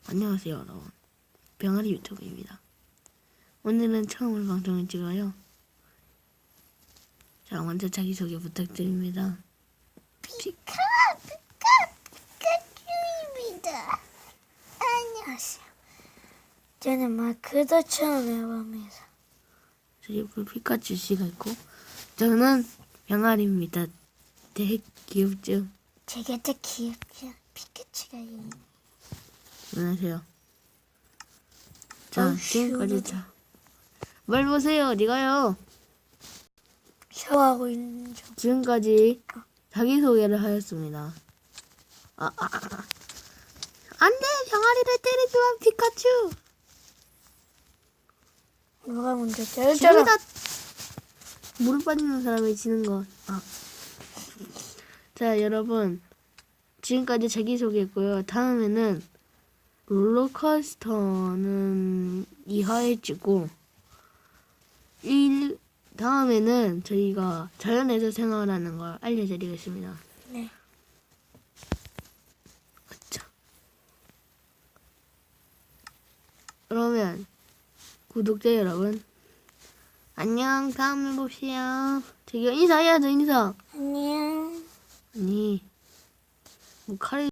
안녕하세요 여러분, 병아리 유튜브입니다. 오늘은 처음으로 방송을 찍어요. 자, 먼저 자기소개 부탁드립니다. 피카츄입니다. 안녕하세요. 저는 마크도 처음 해봅니다. 저기 피카츄 씨가 있고, 저는 병아리입니다. 되게 귀엽죠? 제가 더 귀엽죠. 피카츄가 있는. 안녕하세요. 자, 지금까지 시원하다. 말 보세요. 니가요. 샤워하고 있는 중. 지금까지 자기소개를 하였습니다. 안돼, 병아리를 때리지 마, 피카츄. 누가 먼저 때렸잖아. 여기다 물을 빠지는 사람이 지는 것. 자, 여러분, 지금까지 자기소개했고요. 다음에는 롤러코스터는 2화에 찍고, 다음에는 저희가 자연에서 생활하는 걸 알려드리겠습니다. 네. 그쵸. 그러면 구독자 여러분, 안녕. 다음에 봅시다. 저기 인사해야죠, 인사. 안녕. 아니, 뭐 칼이